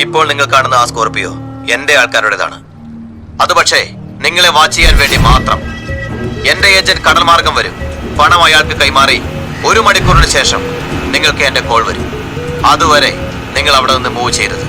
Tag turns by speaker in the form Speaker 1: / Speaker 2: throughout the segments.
Speaker 1: ഇപ്പോൾ നിങ്ങൾ കാണുന്ന ആ സ്കോർപിയോ എന്റെ ആൾക്കാരുടേതാണ്. അത് പക്ഷേ നിങ്ങളെ വാച്ച് ചെയ്യാൻ വേണ്ടി മാത്രം. എന്റെ ഏജന്റ് കടൽ മാർഗം വരും. പണം അയാൾക്ക് കൈമാറി 1 മണിക്കൂറിന് ശേഷം നിങ്ങൾക്ക് എന്റെ കോൾ വരും. അതുവരെ നിങ്ങൾ അവിടെ നിന്ന് മൂവ് ചെയ്യരുത്.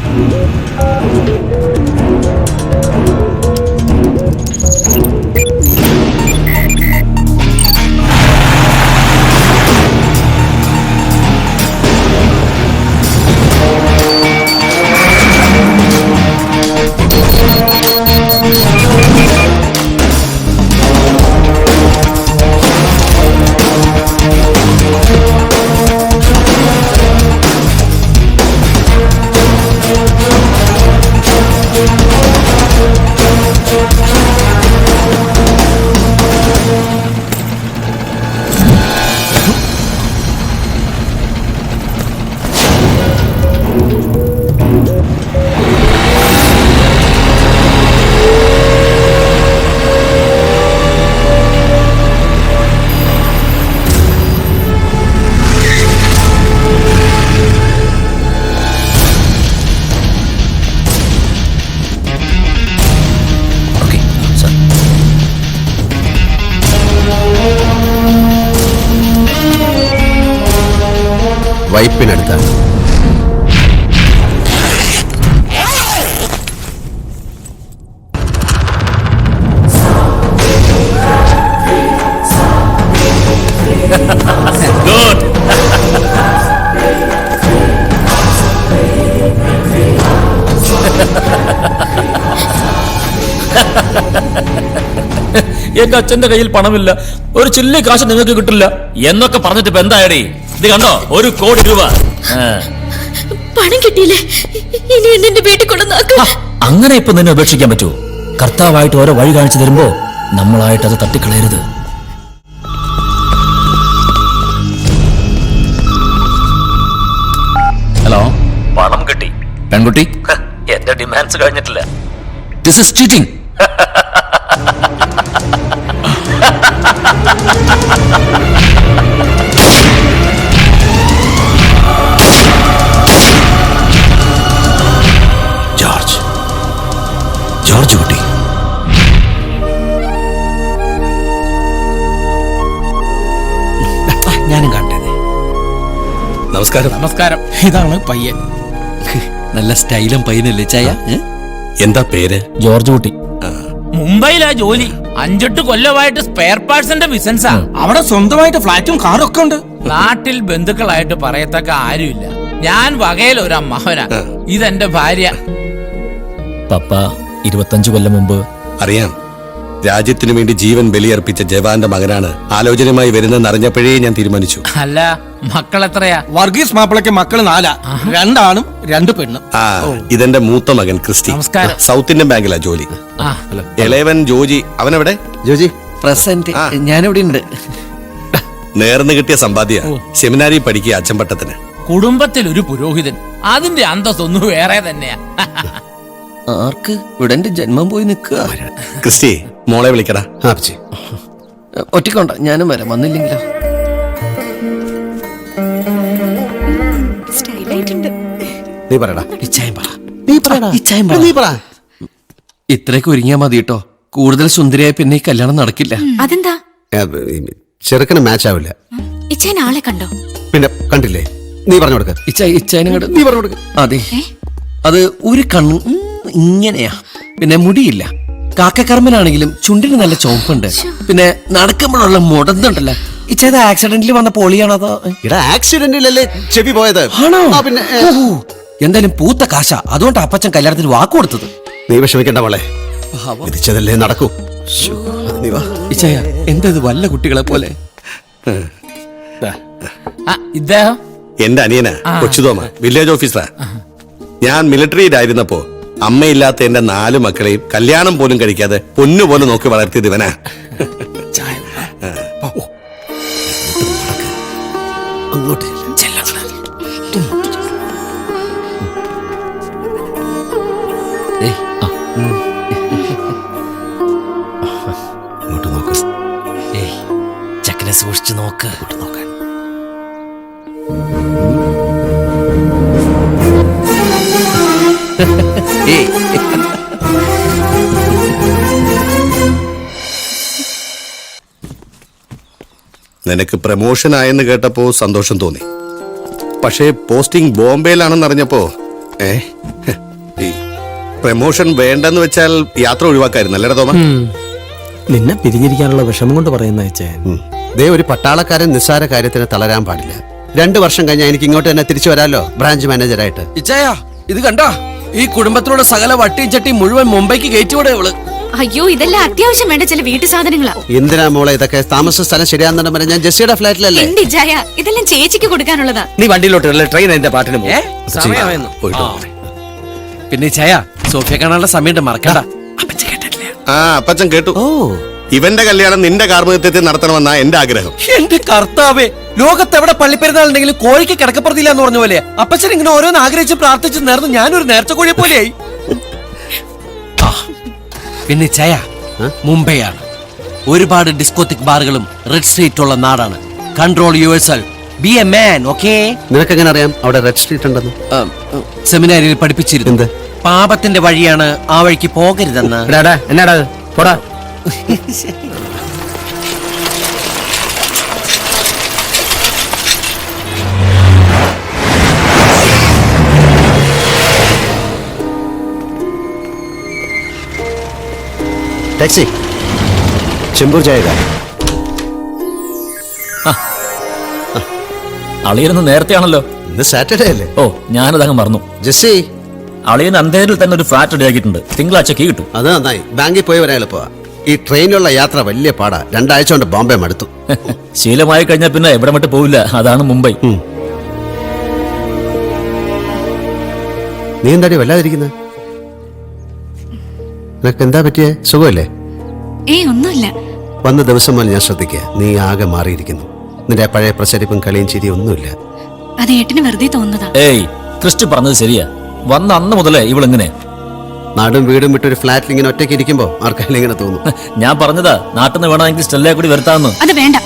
Speaker 2: വൈപ്പിനടുത്താണ്.
Speaker 3: എന്റെ അച്ഛന്റെ കയ്യിൽ പണമില്ല, ഒരു ചില്ലി കാശ് നിങ്ങൾക്ക് കിട്ടില്ല എന്നൊക്കെ പറഞ്ഞിട്ട് ഇപ്പൊ എന്തായടേ? ഇത് കണ്ടോ, 1 കോടി രൂപ
Speaker 4: പണം കിട്ടിയില്ലേ? ഇനി എന്നെ വീട്ടിൽ കൊണ്ടുവന്നാക്കും.
Speaker 3: അങ്ങനെ ഇപ്പൊ നിന്നെ ഉപേക്ഷിക്കാൻ പറ്റുമോ? കർത്താവായിട്ട് ഓരോ വഴി കാണിച്ചു തരുമ്പോ നമ്മളായിട്ട് അത് തട്ടിക്കളയരുത്. ഹലോ, പണം കിട്ടി. പെൺകുട്ടി, എന്റെ ഡിമാൻഡ്സ് കഴിഞ്ഞിട്ടില്ല. This is cheating.
Speaker 2: ജോർജ് കുട്ടി,
Speaker 5: ഞാനും കണ്ടത്.
Speaker 2: നമസ്കാരം.
Speaker 5: നമസ്കാരം. ഇതാണ് പയ്യൻ.
Speaker 2: നല്ല സ്റ്റൈലും പയ്യനല്ലേ ചായ? എന്താ പേര്?
Speaker 3: ജോർജ് കുട്ടി.
Speaker 5: മുംബൈയിലാ ജോലി. 5-8 കൊല്ലമായിട്ട് സ്പെയർ പാർട്സിന്റെ ബിസിനസ്സാ. അവിടെ സ്വന്തമായിട്ട് ഫ്ലാറ്റും കാറും ഒക്കെ ഉണ്ട്. നാട്ടിൽ ബന്ധുക്കളായിട്ട് പറയത്തക്ക ആരുമില്ല. ഞാൻ വകയിൽ ഒരു അമ്മാവനാ. ഇതെന്റെ ഭാര്യ.
Speaker 3: പപ്പ 25 കൊല്ലം മുമ്പ്.
Speaker 2: അറിയാം, രാജ്യത്തിനു വേണ്ടി ജീവൻ ബലിയർപ്പിച്ച ജവാന്റെ മകനാണ് ആലോചനയുമായി വരുന്നതെന്ന് അറിഞ്ഞപ്പോഴേ ഞാൻ തീരുമാനിച്ചു.
Speaker 5: അല്ല, മക്കൾ എത്രയാ? വർഗീസ് മാപ്പിളക്ക് മക്കള് 4, 2 ആണും 2 പെണ്ണും.
Speaker 2: ഇതെന്റെ മൂത്ത മകൻ ക്രിസ്റ്റി.
Speaker 5: നമസ്കാരം.
Speaker 2: സൗത്ത് ഇന്ത്യൻ ബാങ്കിലാ ജോലി. ഇളയവൻ ജോജി. അവനെവിടെ?
Speaker 6: ജോജി പ്രസന്റ്. ഞാനിവിടെ ഉണ്ട്.
Speaker 2: നേർന്ന് കിട്ടിയ സമ്പാദ്യ. സെമിനാരി പഠിക്കുക അച്ചമ്പട്ടത്തിന്.
Speaker 5: കുടുംബത്തിൽ ഒരു പുരോഹിതൻ, അതിന്റെ അന്തസ്സൊന്നും വേറെ തന്നെയാ.
Speaker 6: ആർക്ക്? ഇവിടെ എന്റെ ജന്മം പോയി നിൽക്കുക.
Speaker 2: ക്രിസ്റ്റി, മോളെ വിളിക്കടാ.
Speaker 6: ഒറ്റക്കൊണ്ട, ഞാനും വരാം. വന്നില്ലെങ്കിലോ? ഇത്രയൊക്കെ ഒരുങ്ങിയാ മതി കേട്ടോ. കൂടുതൽ സുന്ദരിയായ പിന്നെ ഈ കല്യാണം നടക്കില്ല.
Speaker 4: അതെന്താ?
Speaker 7: ചെറുക്കന് മാച്ച് ആവില്ല.
Speaker 4: ഇച്ചേന ആളെ കണ്ടോ?
Speaker 7: പിന്നെ കണ്ടില്ലേ? നീ പറഞ്ഞു കൊടുക്ക.
Speaker 6: നീ പറഞ്ഞു കൊടുക്ക. അതെ, അത് ഒരു കണ്ണ് ഇങ്ങനെയാ, പിന്നെ മുടിയില്ല. കാക്കക്കർമ്മനാണെങ്കിലും ചുണ്ടിന് നല്ല ചോപ്പുണ്ട്. പിന്നെ നടക്കുമ്പോഴുള്ള മുടന്നുണ്ടല്ലോ. ഇച്ചേത് ആക്സിഡന്റിൽ വന്ന പോളിയാണോ അതോ?
Speaker 7: ആക്സിഡന്റിലല്ലേ ചെവി പോയത്?
Speaker 6: പിന്നെ എന്തായാലും പൂത്ത കാശ. അതുകൊണ്ട് അപ്പച്ചൻ കല്യാണത്തിന് വാക്ക് കൊടുത്തത്.
Speaker 7: നീ വിഷമിക്കണ്ട മോളെ, വിധിച്ചതല്ലേ നടക്കൂ.
Speaker 6: ഇച്ചയ, എന്താ വല്ല കുട്ടികളെ പോലെ?
Speaker 5: ഇദ്ദേഹം
Speaker 2: എന്റെ അനിയനാ, കൊച്ചുതോമ, വില്ലേജ് ഓഫീസറാ. ഞാൻ മിലിറ്ററിയിലായിരുന്നപ്പോ അമ്മയില്ലാത്ത എന്റെ 4 മക്കളെയും കല്യാണം പോലും കഴിക്കാതെ പൊന്നുപോലെ നോക്കി വളർത്തിയത് ഇവനാ.
Speaker 7: അങ്ങോട്ട് നോക്ക്.
Speaker 6: ചക്കനെ സൂക്ഷിച്ചു നോക്ക്. നോക്കാൻ ഏയ്
Speaker 2: നിനക്ക് പ്രമോഷൻ ആയെന്ന് കേട്ടപ്പോ സന്തോഷം തോന്നി. പക്ഷേ പോസ്റ്റിംഗ് ബോംബെയിലാണെന്ന് അറിഞ്ഞപ്പോ ഈ പ്രമോഷൻ വേണ്ടെന്ന് വെച്ചാൽ യാത്ര ഒഴിവാക്കായിരുന്നല്ലേ തോമ?
Speaker 8: നിന്നെ പിരിഞ്ഞിരിക്കാനുള്ള വിഷമം കൊണ്ട് പറയുന്ന അച്ഛൻ.
Speaker 7: ദേ ഒരു പട്ടാളക്കാരൻ നിസ്സാര കാര്യത്തിന് തളരാൻ പാടില്ല. 2 വർഷം കഴിഞ്ഞാൽ എനിക്ക് ഇങ്ങോട്ട് തന്നെ തിരിച്ചു വരാമല്ലോ, ബ്രാഞ്ച് മാനേജറായിട്ട്.
Speaker 6: ഇച്ചായ ഇത് കണ്ടാ, ഈ കുടുംബത്തിലുള്ള സകല വട്ടിയും ചട്ടിയും മുഴുവൻ മുംബൈക്ക് കയറ്റിവിടെ ഇവള്.
Speaker 4: അയ്യോ ഇതെല്ലാം അത്യാവശ്യം വേണ്ട ചില വീട്ടു സാധനങ്ങളാ.
Speaker 7: എന്തിനാ മോളെ ഇതൊക്കെ? താമസ സ്ഥലം ശരിയാണെന്ന് പറഞ്ഞാൽ ഞാൻ ജെസ്സിയുടെ ഫ്ലാറ്റിലല്ലേ.
Speaker 4: എന്റെ ജയ ഇതെല്ലാം ചേച്ചിക്ക് കൊടുക്കാനുള്ളതാ.
Speaker 8: നീ വണ്ടിയിലോട്ട് ട്രെയിൻ എന്റെ പാട്ടിന് പോകും.
Speaker 6: സമയമായിരുന്നു.
Speaker 2: പോയിട്ട്
Speaker 6: ആ. പിന്നെ ചായ സോഫിയ കാണാനുള്ള സമയം മറക്കണ്ട. അപ്പച്ചൻ കേട്ടിട്ടില്ല.
Speaker 2: ആ അപ്പച്ചൻ കേട്ടു.
Speaker 7: ഓ,
Speaker 2: ഇവന്റെ കല്യാണം നിന്റെ കാർമ്മികത്യത്തിൽ നടത്തണമെന്നാ എന്റെ ആഗ്രഹം.
Speaker 6: എന്റെ കർത്താവേ, ലോകത്ത് എവിടെ പള്ളിപ്പെരുന്നാളുണ്ടെങ്കിലും കോഴിക്ക് കിടക്കപ്പുറത്തില്ല എന്ന് പറഞ്ഞ പോലെ അപ്പച്ചൻ ഇങ്ങനെ ഓരോന്ന് ആഗ്രഹിച്ച് പ്രാർത്ഥിച്ച് നേർന്ന് ഞാനൊരു നേർച്ച കോഴിയെ പോലെയായി. ആ, പിന്നെ ചയ മുംബൈയാണ്. ഒരുപാട് ഡിസ്കോത്തിക് ബാറുകളും റെഡ് സ്ട്രീറ്റ് ഉള്ള നാടാണ്. Control yourself, be a man, okay?
Speaker 7: നിനക്കെങ്ങനെ അറിയാം അവിടെ റെഡ് സ്ട്രീറ്റ് ഉണ്ടെന്ന്?
Speaker 6: സെമിനാരിൽ പഠിപ്പിച്ചിരുന്നു.
Speaker 7: എന്ത്?
Speaker 6: പാപത്തിന്റെ വഴിയാണ്, ആ വഴിക്ക് പോകരുതെന്ന്.
Speaker 8: എന്നാടാ പോടാ.
Speaker 7: टैक्सी चेंबूर जाएगा.
Speaker 3: അളിയനൊന്ന് നേരത്തെയാണല്ലോ.
Speaker 7: ഇന്ന് സാറ്റർഡേ അല്ലേ?
Speaker 3: ഓ ഞാനതങ്ങ് മറന്നു.
Speaker 7: ജെസ്സി,
Speaker 3: അളിയൻ അന്തേരിൽ തന്നെ ഒരു ഫ്ലാറ്റ് റെഡിയാക്കിയിട്ടുണ്ട്. തിങ്കളാഴ്ച കീ കിട്ടും.
Speaker 7: അത് നന്നായി. ബാങ്കിൽ പോയി വരാൻ എളുപ്പമാ. ഈ ട്രെയിനിലുള്ള യാത്ര വലിയ പാടാ. 2 ആഴ്ച കൊണ്ട് ബോംബെ മടുത്തു.
Speaker 3: ശീലമായി കഴിഞ്ഞാൽ പിന്നെ എവിടെ വിട്ട് പോവില്ല. അതാണ് മുംബൈ.
Speaker 7: നീ എന്താടി വല്ലാതിരിക്കുന്നത്? നിനക്ക് എന്താ പറ്റിയേ? സുഖമല്ലേ?
Speaker 4: ഒന്നുമില്ല.
Speaker 7: വന്ന ദിവസം മുതൽ ഞാൻ ശ്രദ്ധിക്കുക, നീ ആകെ മാറിയിരിക്കുന്നു. നിന്റെ പഴയ പ്രസരിപ്പും കളിയും ചിരിയും ഒന്നുമില്ല.
Speaker 4: അത് ഏട്ടന് വെറുതെ തോന്നുന്നതാ.
Speaker 3: ഏയ് ക്രിസ്റ്റി പറഞ്ഞത് ശരിയാ. വന്ന അന്ന് മുതലേ ഇവളിങ്ങനെ
Speaker 7: നാടും വീടും വിട്ടൊരു ഫ്ലാറ്റിൽ ഇങ്ങനെ ഒറ്റയ്ക്ക് ഇരിക്കുമ്പോ ആർക്കെങ്കിലും ഇങ്ങനെ തോന്നും.
Speaker 3: ഞാൻ പറഞ്ഞതാ നാട്ടിൽ നിന്ന് വേണമെങ്കിൽ സ്റ്റെല്ലയെ കൂടി വരുത്താന്ന്.
Speaker 4: അത് വേണ്ട.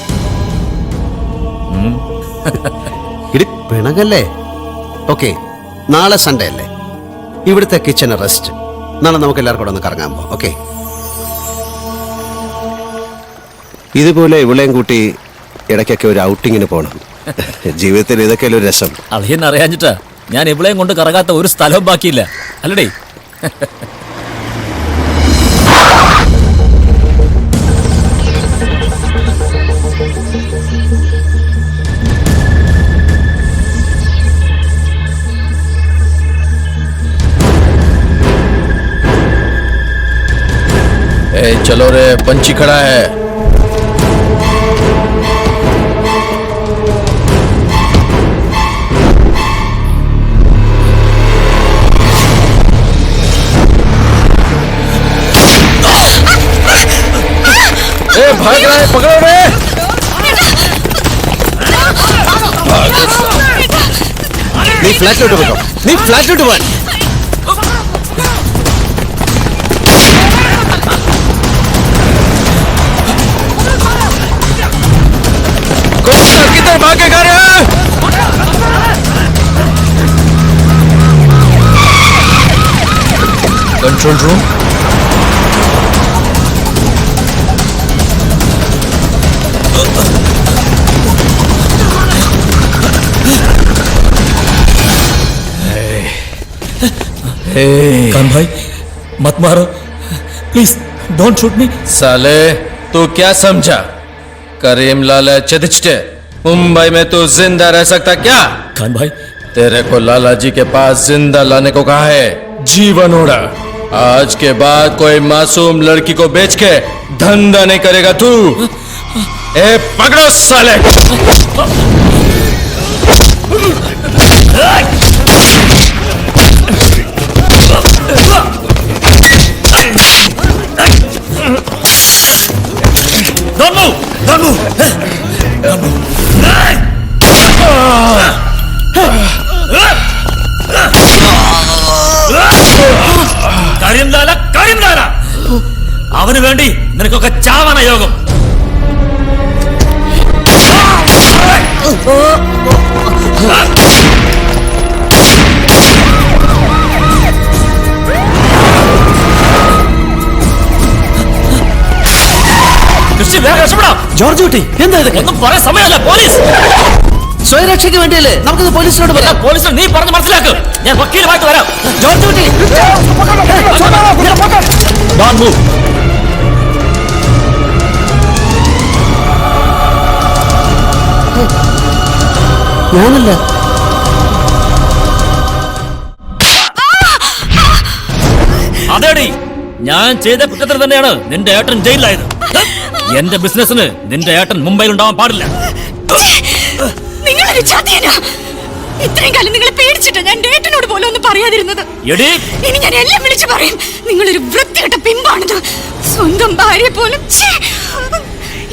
Speaker 7: ഇടി പിണകല്ലേ? ഓക്കെ, നാളെ സൺഡേ അല്ലേ? ഇവിടുത്തെ കിച്ചൺ റെസ്റ്റ്. നാളെ നമുക്ക് എല്ലാവർക്കും കൂടെ ഒന്ന് കറങ്ങാൻ പോകാം. ഓക്കെ, ഇതുപോലെ ഇവിളെയും കൂട്ടി ഇടയ്ക്കൊക്കെ ഒരു ഔട്ടിങ്ങിന് പോകണം. ജീവിതത്തിൽ ഇതൊക്കെ ഒരു രസം.
Speaker 3: അളിയൻ അറിയാഞ്ഞിട്ടാ ഞാൻ ഇവിളെയും കൊണ്ട് കറങ്ങാത്ത ഒരു സ്ഥലവും ബാക്കിയില്ല അല്ലടേ.
Speaker 8: चलो रे, पंछी खड़ा है. भाग रहा है, पकड़ो रे.
Speaker 7: നീ ഫ്ലാറ്റിലോട്ട് പോകോ. നീ ഫ്ലാറ്റിലോട്ട് പോകാൻ.
Speaker 8: किधर भागेगा रे? Control room.
Speaker 3: कान भाई मत मारो प्लीज, डोंट शूट मी.
Speaker 8: साले तू क्या समझा? करीम लाला चदिचटे, मुंबई में तू जिंदा रह सकता क्या?
Speaker 3: कान भाई
Speaker 8: तेरे को लाला जी के पास जिंदा लाने को कहा है. जीवन उड़ा. आज के बाद कोई मासूम लड़की को बेच के धंधा नहीं करेगा तू. ए पकड़ो साले.
Speaker 3: Don't move! Don't move! Don't move! കരിംലാല അവന് വേണ്ടി നിനക്കൊക്കെ ചാവണ യോഗം. ക്രിസ്റ്റി വേഗം രക്ഷപ്പെടാം.
Speaker 6: ജോർജ് കുട്ടി എന്താ ഇതൊക്കെ?
Speaker 3: ഒന്നും പറയാൻ സമയമല്ല. പോലീസ്
Speaker 6: സ്വയരക്ഷയ്ക്ക് വേണ്ടിയല്ലേ നമുക്കിത് പോലീസിനോട് പറയാം.
Speaker 3: പോലീസിനെ നീ പറഞ്ഞ് മനസ്സിലാക്ക്. ഞാൻ വക്കീലുമായിട്ട് വരാം.
Speaker 6: ജോർജ് കുട്ടി
Speaker 3: Don't move.
Speaker 6: ഞാനല്ല.
Speaker 3: അതേടി, ഞാൻ ചെയ്ത കുറ്റത്തിന് തന്നെയാണ് നിന്റെ ഏട്ടൻ ജയിലിലായത്. എന്റെ ബിസിനസിന് നിന്റെ ഏട്ടൻ മുംബൈയിൽ ഉണ്ടാവാൻ പാടില്ല.
Speaker 4: നിങ്ങളൊരു ചതിയനാ. ഇത്രയും കാലം നിങ്ങളെ പേടിച്ചിട്ട് ഞാൻ ഏട്ടനോട് പോലും ഒന്നും പറയാതിരുന്നത്.
Speaker 3: എടീ,
Speaker 4: ഇനി ഞാൻ എല്ലാം വിളിച്ചു പറയും. നിങ്ങളൊരു വൃത്തികെട്ട പിമ്പാണെന്ന്. സ്വന്തം ഭാര്യ പോലും. ഛേ!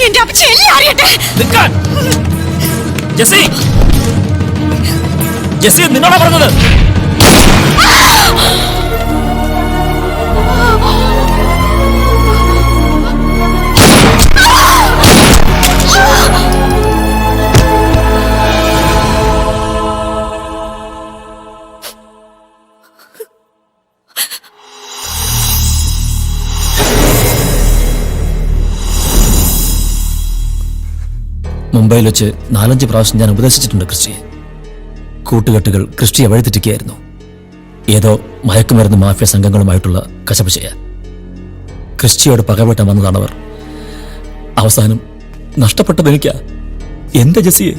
Speaker 4: എന്റെ അപ്പച്ചി എല്ലാം അറിയട്ടെ.
Speaker 3: നിൽക്കാൻ. ജെസ്സി, ജെസ്സി നിന്നോടാ പറഞ്ഞത്. മുംബൈയിൽ വെച്ച് 4-5 പ്രാവശ്യം ഞാൻ ഉപദേശിച്ചിട്ടുണ്ട് ക്രിസ്റ്റിയെ. കൂട്ടുകെട്ടുകൾ ക്രിസ്റ്റിയെ വഴിതെറ്റിക്കുകയായിരുന്നു. ഏതോ മയക്കുമരുന്ന് മാഫിയ സംഘങ്ങളുമായിട്ടുള്ള കശപശയ. ക്രിസ്റ്റിയോട് പകവെട്ടാൻ വന്നതാണവർ. അവസാനം നഷ്ടപ്പെട്ടത് എനിക്കാ. എന്റെ ജെസ്സിയെ.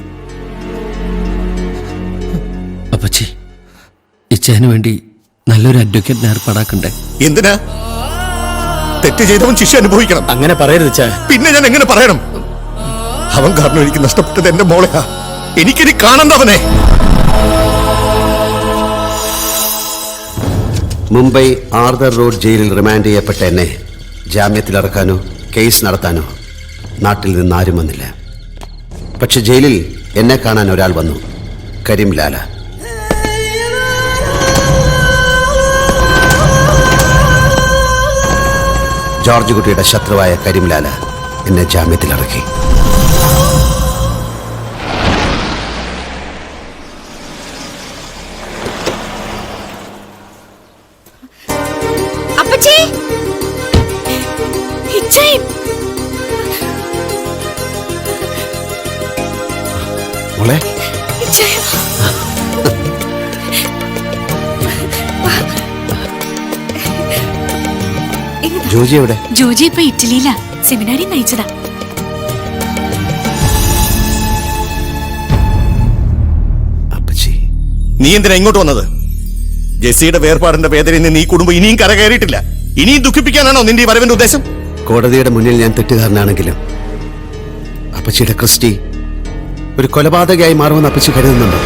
Speaker 6: അപ്പച്ചി, ഇച്ചേന് വേണ്ടി നല്ലൊരു അഡ്വക്കേറ്റിനെ ഏർപ്പാടാക്കണ്ടേ?
Speaker 2: എന്തിനാ? തെറ്റ് ചെയ്തവൻ ശിക്ഷ അനുഭവിക്കണം.
Speaker 6: അങ്ങനെ പറയരുത് ചേ.
Speaker 2: പിന്നെ ഞാൻ എങ്ങനെ പറയണം? അവൻ കാരണം എനിക്ക് നഷ്ടപ്പെട്ടത് എന്റെ മോളെയാ. എനിക്കിനി കാണണ്ടവനെ.
Speaker 7: മുംബൈ ആർദർ റോഡ് ജയിലിൽ റിമാൻഡ് ചെയ്യപ്പെട്ട എന്നെ ജാമ്യത്തിലിറക്കാനോ കേസ് നടത്താനോ നാട്ടിൽ നിന്ന് ആരും വന്നില്ല. പക്ഷെ ജയിലിൽ എന്നെ കാണാൻ ഒരാൾ വന്നു. കരീം ലാല. ജോർജ് കുട്ടിയുടെ ശത്രുവായ കരീം ലാല എന്നെ ജാമ്യത്തിലിറക്കി.
Speaker 4: അപ്പച്ചി, ഇച്ചയും
Speaker 7: മോളെ,
Speaker 4: ഇച്ചയും.
Speaker 7: ജോജി എവിടെ?
Speaker 4: ജോജി ഇപ്പൊ ഇറ്റലിയിലാ. സെമിനാരി നയിച്ചതാ.
Speaker 7: അപ്പച്ചി,
Speaker 2: നീ എന്തിനാ ഇങ്ങോട്ട് വന്നത്? ജെസ്സിയുടെ വേർപാടിന്റെ വേദനയിൽ നിന്ന് ഈ കുടുംബം ഇനിയും കരകയറിയിട്ടില്ല. ഇനിയും ദുഃഖിപ്പിക്കാനാണോ നിന്റെ ഈ വരവിന്റെ ഉദ്ദേശം?
Speaker 7: കോടതിയുടെ മുന്നിൽ ഞാൻ തെറ്റുകാരനാണെങ്കിലും അപ്പച്ചിയുടെ ക്രിസ്റ്റി ഒരു കൊലപാതകയായി മാറുമെന്ന് അപ്പച്ചി കരുതുന്നുണ്ടോ?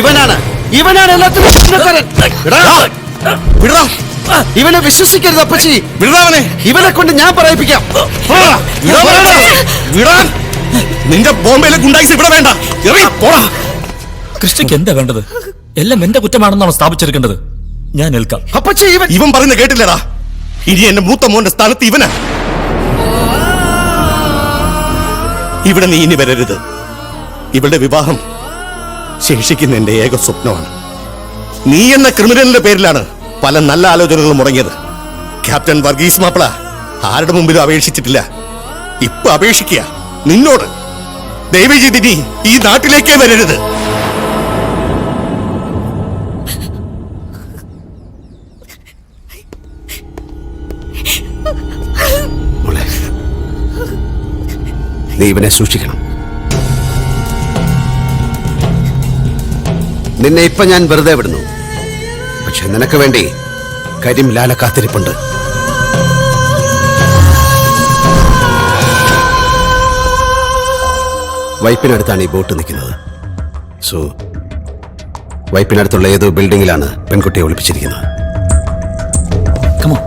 Speaker 7: ഇവനാണ് എല്ലാത്തിനും പ്രശ്നക്കാരൻ. ഇവനെ വിശ്വസിക്കരുത് അപ്പച്ചി. ഇവനെ കൊണ്ട് ഞാൻ പറയിപ്പിക്കാം.
Speaker 2: നിന്റെ ബോംബെയിലെ ഗുണ്ടായിസ് ഇവിടെ വേണ്ട.
Speaker 3: ക്രിസ്റ്റിക്ക് എന്താ വേണ്ടത്? എല്ലാം എന്റെ കുറ്റമാണെന്നാണ് സ്ഥാപിച്ചെടുക്കേണ്ടത്. ഞാൻ ഏൽക്കാം.
Speaker 7: അപ്പച്ചി,
Speaker 2: ഇവൻ പറയുന്നത് കേട്ടില്ലടാ. ഇനി എന്റെ മൂത്ത മോന്റെ സ്ഥാനത്ത് ഇവനാ. ഇവിടെ നീ ഇനി വരരുത്. ഇവളുടെ വിവാഹം ശേഷിക്കുന്ന എന്റെ ഏക സ്വപ്നമാണ്. നീ എന്ന ക്രിമിനലിന്റെ പേരിലാണ് പല നല്ല ആലോചനകളും മുടങ്ങിയത്. ക്യാപ്റ്റൻ വർഗീസ് മാപ്പിള ആരുടെ മുമ്പിലും അപേക്ഷിച്ചിട്ടില്ല. ഇപ്പൊ അപേക്ഷിക്കുക നിന്നോട്. ദയവ് ചെയ്ത് നീ ഈ നാട്ടിലേക്കേ വരരുത്.
Speaker 7: മോളെ, നീ ഇവനെ സൂക്ഷിക്കണം. നിന്നെ ഇപ്പൊ ഞാൻ വെറുതെ വിടുന്നു. പക്ഷെ നിനക്ക് വേണ്ടി കരീം ലാല കാത്തിരിപ്പുണ്ട്. വൈപ്പിനടുത്താണ് ഈ ബോട്ട് നിൽക്കുന്നത്. സോ വൈപ്പിനടുത്തുള്ള ഏതോ ബിൽഡിങ്ങിലാണ് പെൺകുട്ടിയെ ഒളിപ്പിച്ചിരിക്കുന്നത്.
Speaker 3: Come on.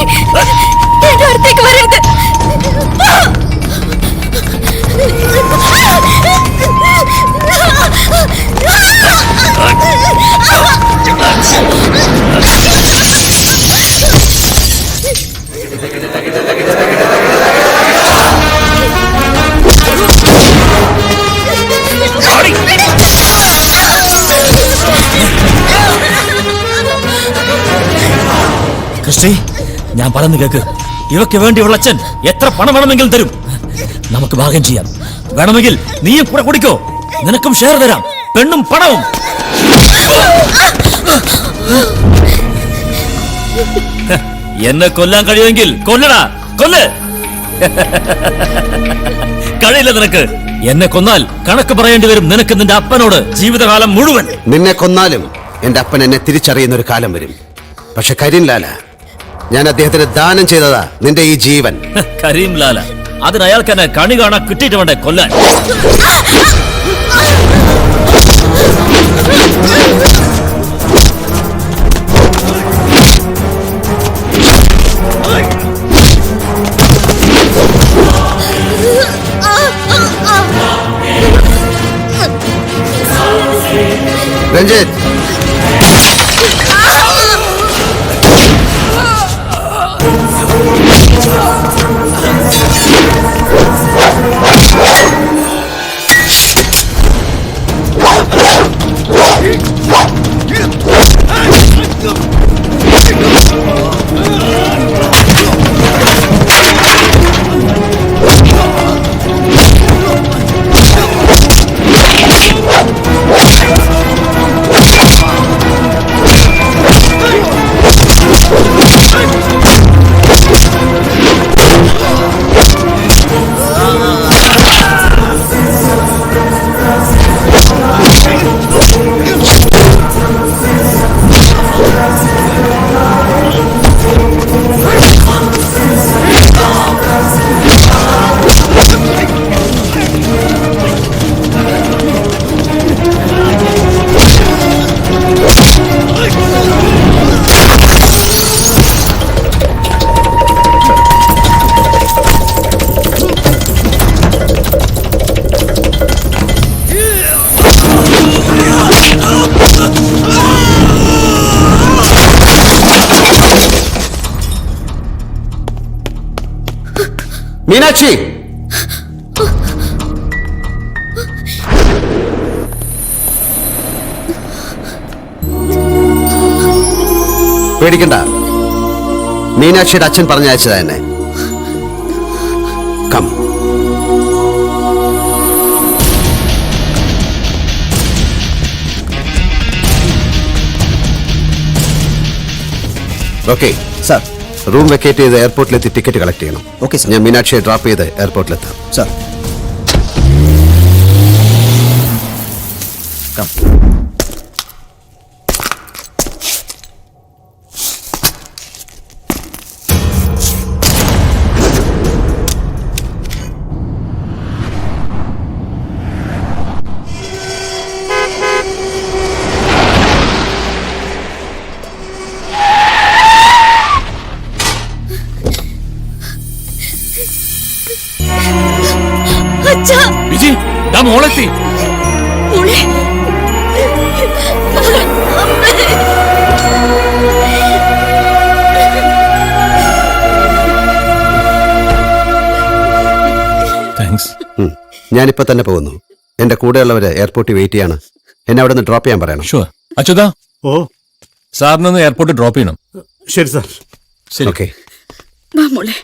Speaker 4: എന്റെ അടുത്തേക്ക് വരരുത്.
Speaker 3: ശ്രീ, ഞാൻ പറയുന്നു കേക്ക്. ഇവക്ക് വേണ്ടി ഇവളുടെ അച്ഛൻ എത്ര പണം വേണമെങ്കിലും തരും. നമുക്ക് ഭാഗം ചെയ്യാം. വേണമെങ്കിൽ നീയും കൂടെ കുടിക്കോ. നിനക്കും ഷെയർ തരാം, പെണ്ണും പണവും. എന്നെ കൊല്ലാൻ കഴിയുമെങ്കിൽ കൊല്ലടാ, കൊല്ല്. കഴിയില്ല നിനക്ക്. എന്നെ കൊന്നാൽ കണക്ക് പറയേണ്ടി വരും നിനക്ക് നിന്റെ അപ്പനോട് ജീവിതകാലം മുഴുവൻ.
Speaker 7: നിന്നെ കൊന്നാലും എന്റെ അപ്പൻ എന്നെ തിരിച്ചറിയുന്ന ഒരു കാലം വരും. പക്ഷെ കരിംലാല, ഞാൻ അദ്ദേഹത്തിന് ദാനം ചെയ്തതാ നിന്റെ ഈ ജീവൻ.
Speaker 3: കരീം ലാല, അതിന് അയാൾക്ക് എന്നെ കണി കാണാൻ കിട്ടിയിട്ട് വേണ്ടേ കൊല്ലാൻ.
Speaker 7: രഞ്ജിത്ത്, മീനാക്ഷി, പേടിക്കണ്ട. മീനാക്ഷിയുടെ അച്ഛൻ പറഞ്ഞയച്ചതാ എന്നെ. Come. Okay
Speaker 2: sir.
Speaker 7: Room vacate ചെയ്ത് എയർപോർട്ടിലെത്തി ടിക്കറ്റ് കളക്ട് ചെയ്യണം.
Speaker 2: Okay sir.
Speaker 7: ഞാൻ മീനാക്ഷിയെ ഡ്രോപ്പ് ചെയ്ത് എയർപോർട്ടിലെത്താം.
Speaker 2: സാർ.
Speaker 4: അച്ഛാ,
Speaker 3: വിജി, ദാ മോളെത്തി.
Speaker 4: മോളെ.
Speaker 3: താങ്ക്സ്.
Speaker 7: ഞാനിപ്പോ തന്നെ പോകുന്നു. എന്റെ കൂടെയുള്ളവര് എയർപോർട്ടിൽ വെയിറ്റ് ചെയ്യാണ്. എന്നെ അവിടെ നിന്ന് ഡ്രോപ്പ് ചെയ്യാൻ പറയണം.
Speaker 8: ഷുവർ. അച്യുതാ,
Speaker 2: ഓ
Speaker 8: സാറിനൊന്ന് എയർപോർട്ടിൽ ഡ്രോപ്പ് ചെയ്യണം.
Speaker 2: ശരി സാർ.
Speaker 8: ശരി.
Speaker 7: ഓക്കെ.
Speaker 4: വാ മോളെ.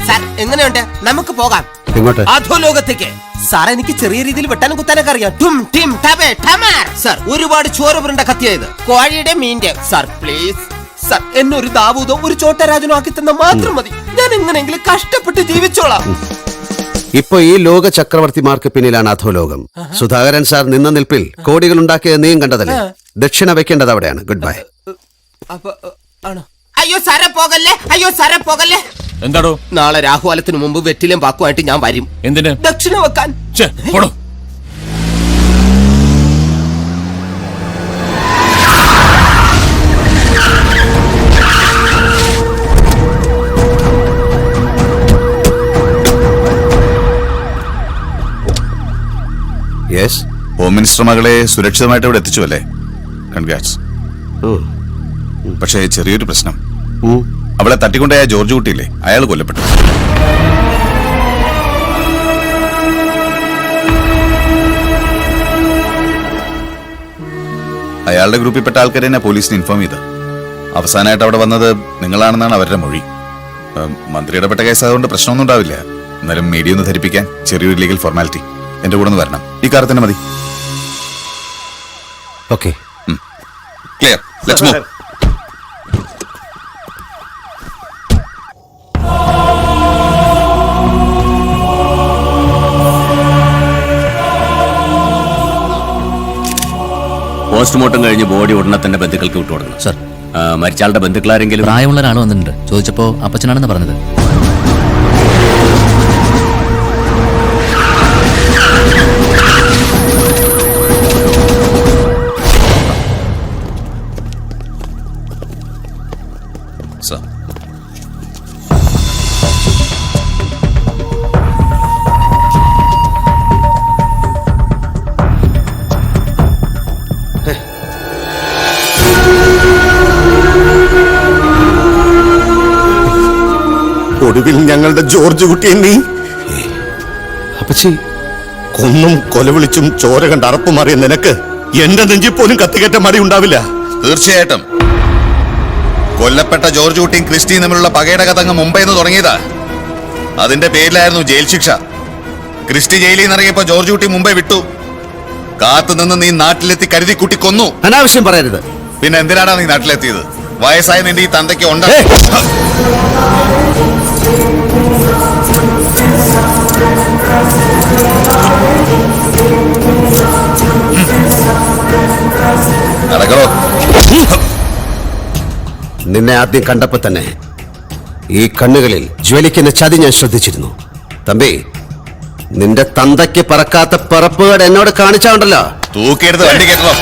Speaker 9: സാർ, എങ്ങനെയുണ്ട്? നമുക്ക് പോകാം
Speaker 7: എങ്ങോട്ട്?
Speaker 9: അധോലോകത്തേക്ക്. സാർ, എനിക്ക് ചെറിയ രീതിയിൽ വെട്ടാനും കുത്താനൊക്കെ അറിയാം. ടും ടിം ടബേ ടമാർ. സാർ, ഒരുപാട് ചോര പുരണ്ട കത്തിയായത്, കോഴിയുടെ മീൻ്റെ. സാർ പ്ലീസ് സാർ, എന്നെ ഒരു ദാവൂദോ ഒരു ചോട്ടരാജനോ ആക്കി തന്ന മാത്രം മതി. ഞാൻ എങ്ങനെയെങ്കിലും കഷ്ടപ്പെട്ട് ജീവിച്ചോളാം.
Speaker 7: ഇപ്പൊ ഈ ലോക ചക്രവർത്തിമാർക്ക് പിന്നിലാണ് അധോലോകം. സുധാകരൻ സാർ നിന്ന നിൽപ്പിൽ കോടികൾ ഉണ്ടാക്കിയത് നീയും കണ്ടതല്ലേ. ദക്ഷിണ വെക്കേണ്ടത് അവിടെയാണ്. Good bye.
Speaker 9: അപ്പൊ ആണോ? അയ്യോ സാറെ പോകല്ലേ, അയ്യോ സാറെ പോകല്ലേ.
Speaker 8: എന്താടോ?
Speaker 9: നാളെ രാഹുകാലത്തിന് മുമ്പ് വെറ്റിലും പാക്കുമായിട്ട് ഞാൻ വരും.
Speaker 8: എന്തിന്?
Speaker 9: ദക്ഷിണ വെക്കാൻ.
Speaker 8: പോടോ.
Speaker 7: യെസ്.
Speaker 10: ഹോം മിനിസ്റ്റർ മകളെ സുരക്ഷിതമായിട്ട് ഇവിടെ എത്തിച്ചു അല്ലേ? കൺഗ്രാറ്റ്സ്. പക്ഷേ ചെറിയൊരു പ്രശ്നം. അവളെ തട്ടിക്കൊണ്ടായ ജോർജ് കുട്ടിയില്ലേ, അയാൾ കൊല്ലപ്പെട്ടു. അയാളുടെ ഗ്രൂപ്പിൽപ്പെട്ട ആൾക്കാരെ തന്നെ പോലീസിന് ഇൻഫോം ചെയ്ത്. അവസാനമായിട്ട് അവിടെ വന്നത് നിങ്ങളാണെന്നാണ് അവരുടെ മൊഴി. മന്ത്രി ഇടപെട്ട കേസ് ആയതുകൊണ്ട് പ്രശ്നമൊന്നും ഉണ്ടാവില്ല. എന്നാലും മീഡിയ ഒന്ന് ധരിപ്പിക്കാൻ ചെറിയൊരു ലീഗൽ ഫോർമാലിറ്റി. എന്റെ കൂടെ ഒന്ന് വരണം. ഈ കാർ തന്നെ മതി.
Speaker 7: Okay.
Speaker 10: Clear. Let's move.
Speaker 11: Postmortem കഴിഞ്ഞ് ബോഡി ഉടനെ തന്നെ ബന്ധുക്കൾക്ക് വിട്ടുകൊടുക്കണം. സർ, മരിച്ചാളുടെ ബന്ധുക്കളാരെങ്കിലും?
Speaker 3: പ്രായമുള്ള ഒരാൾ വന്നിട്ടുണ്ട്. ചോദിച്ചപ്പോ അപ്പച്ചനാണെന്ന് പറഞ്ഞത്.
Speaker 10: സർ,
Speaker 2: ഒടുവിൽ ഞങ്ങളുടെ ജോർജ് കുട്ടിയെ നീ
Speaker 7: അപ്പച്ചി,
Speaker 2: കൊന്നും കൊലവിളിച്ചും ചോര കണ്ട് അറപ്പുമാറിയ നിനക്ക് എന്റെ നെഞ്ചിൽ പോലും കത്തികേറ്റ മടി ഉണ്ടാവില്ല.
Speaker 10: തീർച്ചയായിട്ടും കൊല്ലപ്പെട്ട ജോർജ് കുട്ടിയും ക്രിസ്റ്റിയും തമ്മിലുള്ള പകയുടെ കഥ അങ്ങ് മുംബൈ നിന്ന് തുടങ്ങിയതാ. അതിന്റെ പേരിലായിരുന്നു ജയിൽ ശിക്ഷ. ക്രിസ്റ്റി ജയിലിൽ നിന്ന് ഇറങ്ങിയപ്പോ ജോർജ് കുട്ടി മുംബൈ വിട്ടു. കാത്തുനിന്ന് നീ നാട്ടിലെത്തി കരുതി കുട്ടി കൊന്നു.
Speaker 7: അനാവശ്യം പറയരുത്.
Speaker 10: പിന്നെ എന്തിനാണ് നീ നാട്ടിലെത്തിയത്? വയസ്സായ നിന്റെ ഈ തന്തയ്ക്ക് ഉണ്ട്. നടക്കണോ?
Speaker 7: നിന്നെ ആദ്യം കണ്ടപ്പോ തന്നെ ഈ കണ്ണുകളിൽ ജ്വലിക്കുന്ന ചതി ഞാൻ ശ്രദ്ധിച്ചിരുന്നു. തമ്പി, നിന്റെ തന്തയ്ക്ക് പറക്കാത്ത പറപ്പുകൾ എന്നോട് കാണിച്ചാണ്ടല്ലോ.
Speaker 10: തൂക്കിയെടുത്ത് വണ്ടി കേട്ടോ.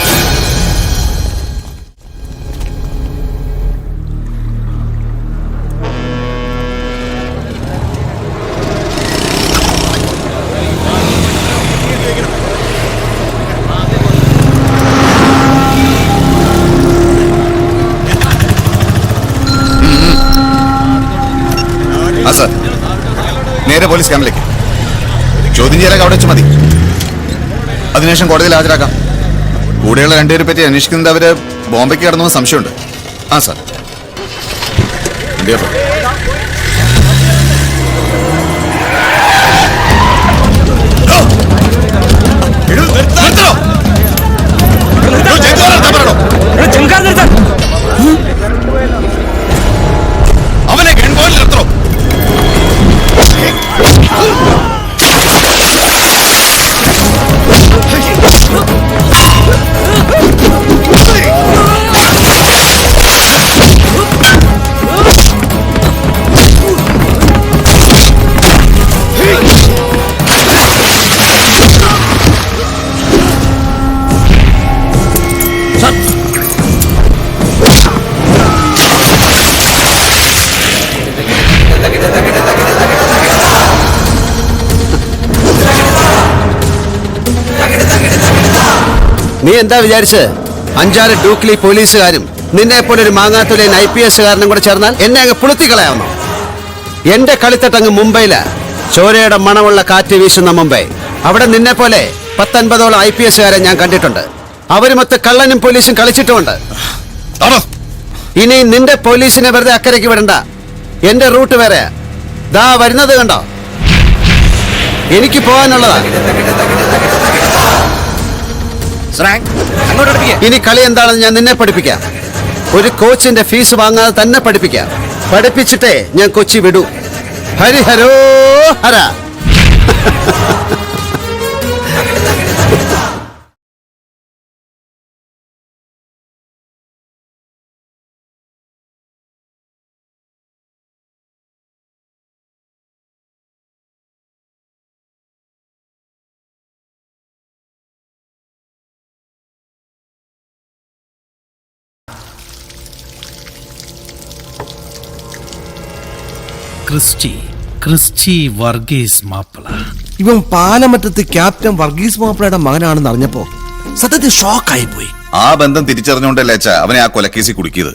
Speaker 10: ആ സാർ, നേരെ പോലീസ് ക്യാമ്പിലേക്ക്. ചോദ്യം ചെയ്യലൊക്കെ അവിടെ വെച്ച് മതി. അതിനുശേഷം കോടതിയിൽ ഹാജരാക്കാം. കൂടെയുള്ള രണ്ടുപേരെ പറ്റി അന്വേഷിക്കുന്നത് അവര് ബോംബെക്ക് കടന്നു സംശയമുണ്ട്. ആ സാർ. അവനെ ഗൺപോയിന്റ് നിർത്തോ.
Speaker 7: നീ എന്താ വിചാരിച്ചത്? 5-6 ഡൂക്ലി പോലീസുകാരും നിന്നെ പോലെ ഒരു മാങ്ങാത്തുലൻ IPS കാരനും കൂടെ ചേർന്നാൽ എന്നെ അങ്ങ് പുളുത്തിക്കളയാവുന്നു. എന്റെ കളിത്തട്ടങ്ങ് മുംബൈയില. ചോരയുടെ മണമുള്ള കാറ്റ് വീശുന്ന മുംബൈ. അവിടെ നിന്നെ പോലെ 10-50ഓളം IPS കാരെ ഞാൻ കണ്ടിട്ടുണ്ട്. അവരുമൊത്ത് കള്ളനും പോലീസും കളിച്ചിട്ടുമുണ്ട്. ഇനി നിന്റെ പോലീസിനെ വെറുതെ അക്കരയ്ക്ക് വിടണ്ട. എന്റെ റൂട്ട് വേറെ. ദാ വരുന്നത് കണ്ടോ? എനിക്ക് പോകാനുള്ളതാ. ഇനി കളി എന്താണെന്ന് ഞാൻ നിന്നെ പഠിപ്പിക്കാം. ഒരു കോച്ചിന്റെ ഫീസ് വാങ്ങാതെ തന്നെ പഠിപ്പിക്കാം. പഠിപ്പിച്ചിട്ടേ ഞാൻ കൊച്ചി വിടൂ. ഹരിഹരോ ഹര.
Speaker 12: ക്രിസ്റ്റി വർഗീസ് മാപ്പിള.
Speaker 9: ഇവൻ പാലമറ്റത്ത് ക്യാപ്റ്റൻ വർഗീസ് മാപ്പിളയുടെ മകനാണെന്ന് അറിഞ്ഞപ്പോ സത്യത്തിൽ ഷോക്കായി പോയി.
Speaker 10: ആ ബന്ധം തിരിച്ചറിഞ്ഞുകൊണ്ടല്ലേ അച്ഛാ അവനെ ആ കൊലക്കേസിൽ കുടുക്കിയത്.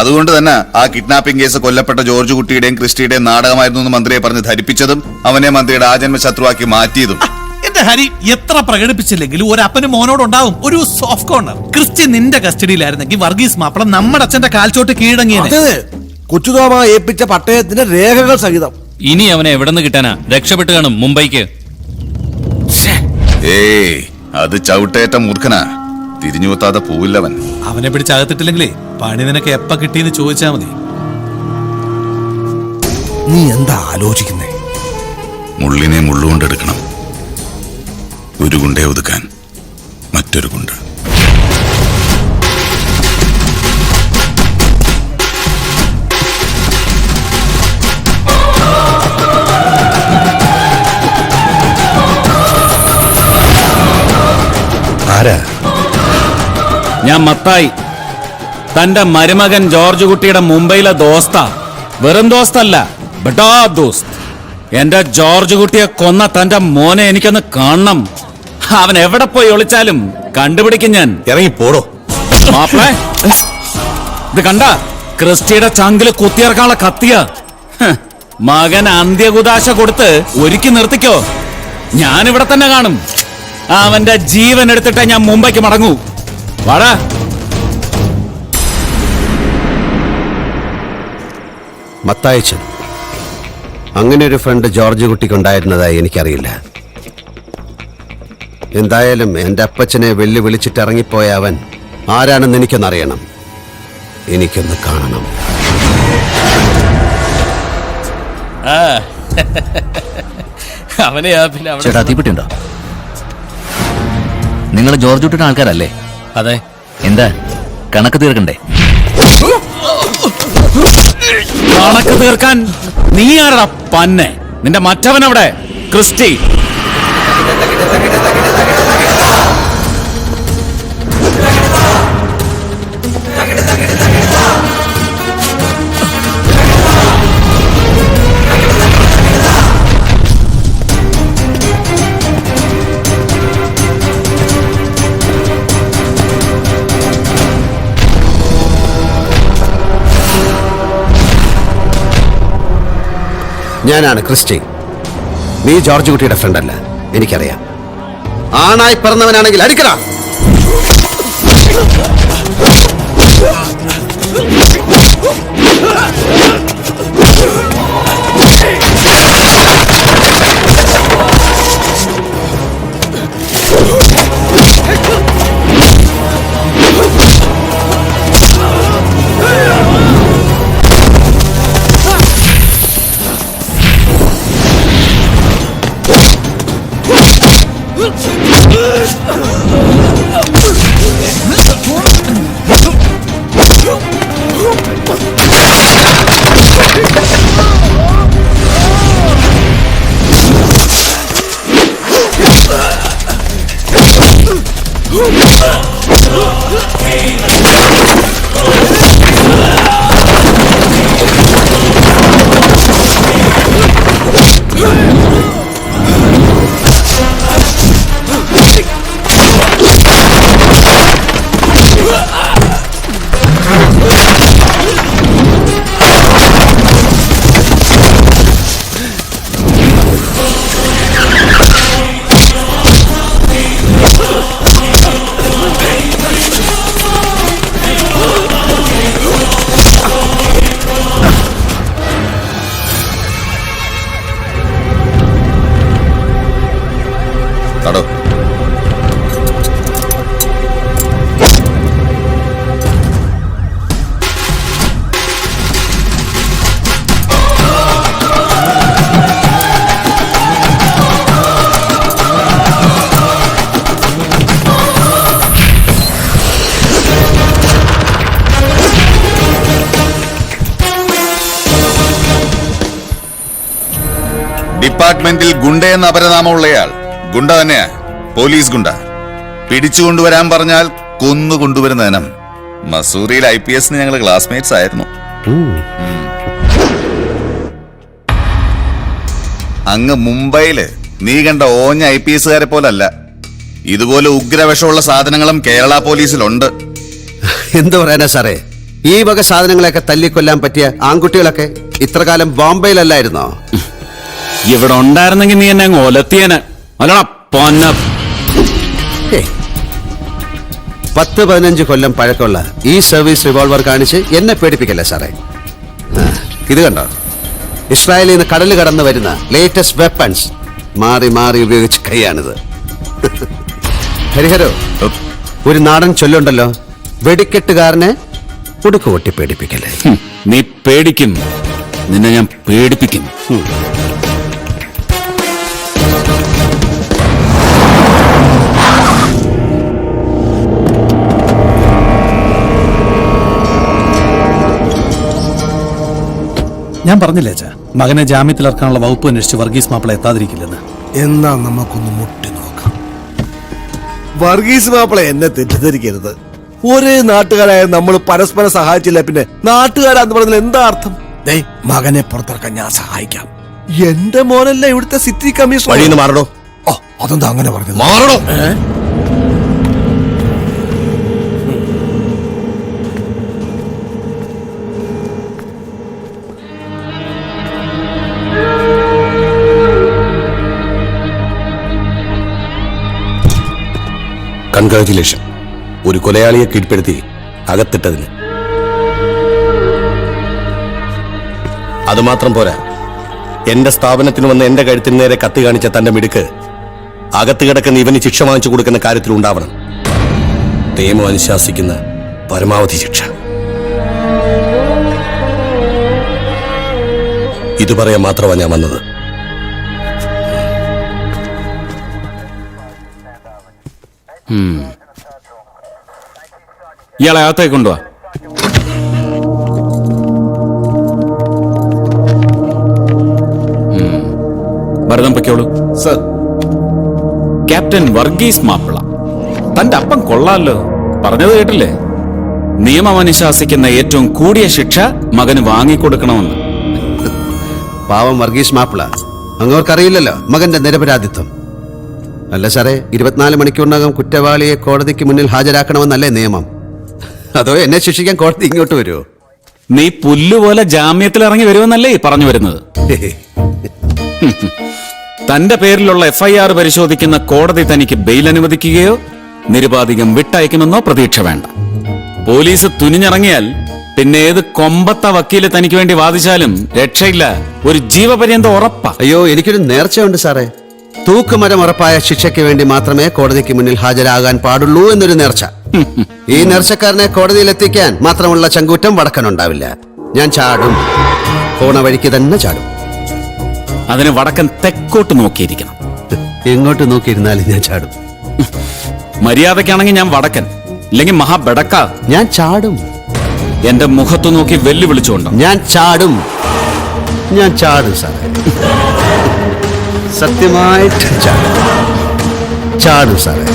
Speaker 10: അതുകൊണ്ട് തന്നെ ആ കിഡ്നാപ്പിംഗ് കേസ് കൊല്ലപ്പെട്ട ജോർജ് കുട്ടിയുടെയും ക്രിസ്റ്റിയുടെയും നാടകമായിരുന്നു എന്ന് മന്ത്രിയെ പറഞ്ഞ് ധരിപ്പിച്ചതും അവനെ മന്ത്രിയുടെ ആജന്മ ശത്രുവാക്കി മാറ്റിയതും.
Speaker 12: എന്റെ ഹരി എത്ര പ്രകടിപ്പിച്ചില്ലെങ്കിലും ഒരു അപ്പനും മോനോടുണ്ടാവും ഒരു സോഫ്റ്റ് കോർണർ. ക്രിസ്റ്റി നിന്റെ കസ്റ്റഡിയിലായിരുന്നെങ്കിൽ വർഗീസ് മാപ്പിള നമ്മുടെ അച്ഛന്റെ കാൽച്ചോട്ട് കീഴടങ്ങിയത്.
Speaker 9: കൊച്ചുതോമ ഏൽപ്പിച്ച പട്ടയത്തിന്റെ രേഖകൾ സഹിതം.
Speaker 3: ഇനി അവനെ എവിടെ നിന്ന് കിട്ടാനാ? രക്ഷപ്പെട്ട് കാണും മുംബൈക്ക്.
Speaker 10: ഏയ് അത് ചവിട്ടേറ്റ മൂർഖനാ, തിരിഞ്ഞു കുത്താതെ പോവില്ലവൻ.
Speaker 12: അവനെ പിടിച്ചകത്തിട്ടില്ലെങ്കിലേ പണി നിനക്ക് എപ്പ കിട്ടിയെന്ന് ചോദിച്ചാ മതി.
Speaker 9: നീ എന്താ ആലോചിക്കുന്നേ?
Speaker 10: മുള്ളിനെ മുള്ളുകൊണ്ടെടുക്കണം. ഒരു ഗുണ്ടയെ ഒതുക്കാൻ മറ്റൊരു ഗുണ്ട.
Speaker 2: ആരാ?
Speaker 3: ഞാൻ മത്തായി, തന്റെ മരുമകൻ ജോർജ് കുട്ടിയുടെ മുംബൈയിലെ ദോസ്ത. വെറും ദോസ്തല്ല, ബെട്ടാ ദോസ്ത്. എന്റെ ജോർജ് കുട്ടിയെ കൊന്ന തന്റെ മോനെ എനിക്കൊന്ന് കാണണം. അവൻ എവിടെ പോയി ഒളിച്ചാലും കണ്ടുപിടിക്കും ഞാൻ.
Speaker 2: ഇറങ്ങി പോടോ.
Speaker 3: മാപ്പിളെ, ഇത് കണ്ട ക്രിസ്റ്റിയുടെ ചങ്കില് കുത്തിയിറക്കാനുള്ള കത്തിയ. മകൻ അന്ത്യകുദാശ കൊടുത്ത് ഒരുക്കി നിർത്തിക്കോ. ഞാനിവിടെ തന്നെ കാണും. അവന്റെ ജീവൻ എടുത്തിട്ടേ ഞാൻ മുംബൈക്ക് മടങ്ങൂ. വാടാ.
Speaker 7: മത്തായച്ചൻ, അങ്ങനെ ഒരു ഫ്രണ്ട് ജോർജ് കുട്ടിക്കുണ്ടായിരുന്നതായി എനിക്കറിയില്ല. എന്തായാലും എൻ്റെ അപ്പച്ചനെ വെല്ലുവിളിച്ചിട്ട് ഇറങ്ങിപ്പോയ അവൻ ആരാണെന്ന് എനിക്കൊന്നറിയണം. എനിക്കൊന്ന് കാണണം.
Speaker 3: അവനെ
Speaker 11: ചേട്ടാ തീപ്പെട്ടിയുണ്ടോ? നിങ്ങൾ ജോർജ് കുട്ടിയുടെ ആൾക്കാരല്ലേ?
Speaker 3: അതെ.
Speaker 11: എന്താ കണക്ക് തീർക്കണ്ടേ?
Speaker 3: കണക്ക് തീർക്കാൻ നീ ആരടാ പന്നെ? നിന്റെ മറ്റവനവിടെ ക്രിസ്റ്റി.
Speaker 7: ഞാനാണ് ക്രിസ്റ്റി. നീ ജോർജ് കുട്ടിയുടെ ഫ്രണ്ടല്ല, എനിക്കറിയാം. ആണായി പിറന്നവനാണെങ്കിൽ അടിക്കടാ.
Speaker 10: തടോ. ഡിപ്പാർട്ട്മെന്റിൽ ഗുണ്ട എന്ന അപരനാമമുള്ളയാൾ ഗുണ്ട തന്നെയാ. പോലീസ് ഗുണ്ട. പിടിച്ചുകൊണ്ടുവരാൻ പറഞ്ഞാൽ കൊന്നു കൊണ്ടുവരുന്ന ഇനം. മസൂറിയിൽ IPS ഞങ്ങൾ ക്ലാസ്മേറ്റ്സ് ആയിരുന്നു. അങ്ങ് മുംബൈയില് നീ കണ്ട ഓഞ്ഞ IPSകാരെ പോലല്ല. ഇതുപോലെ ഉഗ്രവിഷമുള്ള സാധനങ്ങളും കേരള പോലീസിലുണ്ട്.
Speaker 7: എന്തു പറയാനാ സാറേ, ഈ വക സാധനങ്ങളെയൊക്കെ തല്ലിക്കൊല്ലാൻ പറ്റിയ ആൺകുട്ടികളൊക്കെ ഇത്രകാലം ബോംബെയിലല്ലായിരുന്നോ?
Speaker 3: ഇവിടെ ഉണ്ടായിരുന്നെങ്കിൽ നീ എന്നെ അങ്ങ് ഒലത്തിയന്. അല്ലടാ പൊന്ന
Speaker 7: 10-15 കൊല്ലം പഴക്കമുള്ള ഈ സർവീസ് റിവോൾവർ കാണിച്ച് എന്നെ പേടിപ്പിക്കല്ലേ സാറേ. ഇത് കണ്ടോ, ഇസ്രായേലിൽ നിന്ന് കടൽ കടന്നു വരുന്ന ലേറ്റസ്റ്റ് വെപ്പൺസ് മാറി മാറി ഉപയോഗിച്ച കൈയാണിത്. ഹരിഹരോ, ഒരു നാടൻ ചൊല്ലുണ്ടല്ലോ, വെടിക്കെട്ടുകാരനെ ഉടുക്ക് കൊട്ടി പേടിപ്പിക്കല്ലേ.
Speaker 3: നീ പേടിക്കും, നിന്നെ ഞാൻ പേടിപ്പിക്കും.
Speaker 12: ഞാൻ പറഞ്ഞില്ലേ അച്ഛാ, മകനെ ജാമ്യത്തിലിറക്കാനുള്ള വകുപ്പ് അന്വേഷിച്ച് വർഗീസ് മാപ്പിള എത്താതിരിക്കില്ലെന്ന്.
Speaker 2: എന്നാ നമുക്കൊന്ന് മുട്ടി നോക്കാം. വർഗീസ് മാപ്പിള എന്നെ തെറ്റിദ്ധരിക്കരുത്. ഒരേ നാട്ടുകാരായ നമ്മൾ പരസ്പരം സഹായിച്ചില്ല, പിന്നെ നാട്ടുകാരാന്ന് പറഞ്ഞാൽ എന്താ അർത്ഥം? മകനെ പുറത്തിറക്കാൻ ഞാൻ സഹായിക്കാം. എന്റെ മോനല്ല ഇവിടുത്തെ സിറ്റി കമ്മീഷണർ. മാറണോ? അതെന്താ അങ്ങനെ പറഞ്ഞത്? മാറണോ? കൺഗ്രാറ്റുലേഷൻ, ഒരു കൊലയാളിയെ കീഴ്പ്പെടുത്തി അകത്തിട്ടതിന്. അതുമാത്രം പോരാ, എന്റെ സ്ഥാപനത്തിന് വന്ന് എന്റെ കഴുത്തിന് നേരെ കത്തി കാണിച്ച തന്റെ മിടുക്ക് അകത്ത് കിടക്കുന്ന ഇവന് ശിക്ഷ വാങ്ങിച്ചു കൊടുക്കുന്ന കാര്യത്തിൽ ഉണ്ടാവണം. നിയമം അനുശാസിക്കുന്ന പരമാവധി ശിക്ഷ. ഇത് പറയാൻ മാത്രമാണ് ഞാൻ വന്നത്.
Speaker 3: ഇയാളെ അകത്തേക്ക് കൊണ്ടുവാ. ഭരതം പൊയ്ക്കോളൂ.
Speaker 2: സർ.
Speaker 3: ക്യാപ്റ്റൻ വർഗീസ് മാപ്പിള, തന്റെ അപ്പം കൊള്ളാലോ. പറഞ്ഞത് കേട്ടില്ലേ? നിയമം അനുശാസിക്കുന്ന ഏറ്റവും കൂടിയ ശിക്ഷ മകന് വാങ്ങിക്കൊടുക്കണമെന്ന്.
Speaker 7: പാവം വർഗീസ് മാപ്പിള, അങ്ങവർക്കറിയില്ലല്ലോ മകന്റെ നിരപരാധിത്വം. അല്ല സാറേ, 24 മണിക്കൂറിനകം കുറ്റവാളിയെ കോടതിക്ക് മുന്നിൽ ഹാജരാക്കണമെന്നല്ലേ നിയമം? അതോ എന്നെ ശിക്ഷിക്കാൻ കോടതി ഇങ്ങോട്ട് വരുമോ?
Speaker 3: നീ പുല്ലുപോലെ ജാമ്യത്തിൽ ഇറങ്ങി വരുമെന്നല്ലേ പറഞ്ഞു വരുന്നത്? തന്റെ പേരിലുള്ള FIR പരിശോധിക്കുന്ന കോടതി തനിക്ക് ബെയിൽ അനുവദിക്കുകയോ നിരുപാധികം വിട്ടയക്കുമെന്നോ പ്രതീക്ഷ വേണ്ട. പോലീസ് തുനിഞ്ഞിറങ്ങിയാൽ പിന്നെ ഏത് കൊമ്പത്ത വക്കീല് തനിക്ക് വേണ്ടി വാദിച്ചാലും രക്ഷയില്ല. ഒരു ജീവപര്യന്തം ഉറപ്പാ.
Speaker 7: അയ്യോ, എനിക്കൊരു നേർച്ചയുണ്ട് സാറേ. തൂക്കുമരം ഉറപ്പായ ശിക്ഷയ്ക്ക് വേണ്ടി മാത്രമേ കോടതിക്ക് മുന്നിൽ ഹാജരാകാൻ പാടുള്ളൂ എന്നൊരു നേർച്ച. ഈ നേർച്ചക്കാരനെ കോടതിയിൽ എത്തിക്കാൻ മാത്രമുള്ള ചങ്കൂറ്റം വടക്കനുണ്ടാവില്ല. ഞാൻ ചാടും, പോണ വഴിക്ക് തന്നെ ചാടും.
Speaker 3: അതിന് വടക്കൻ തെക്കോട്ട് നോക്കിയിരിക്കണം.
Speaker 7: എങ്ങോട്ട് നോക്കിയിരുന്നാലും ഞാൻ ചാടും.
Speaker 3: മര്യാദക്കാണെങ്കിൽ ഞാൻ വടക്കൻ, ഇല്ലെങ്കിൽ മഹാബെടക്ക.
Speaker 7: ഞാൻ ചാടും.
Speaker 3: എന്റെ മുഖത്ത് നോക്കി വെല്ലുവിളിച്ചുകൊണ്ടോ?
Speaker 7: ഞാൻ ചാടും, ഞാൻ ചാടും സാറേ. സത്യമായിട്ട് ചാടും സാറേ.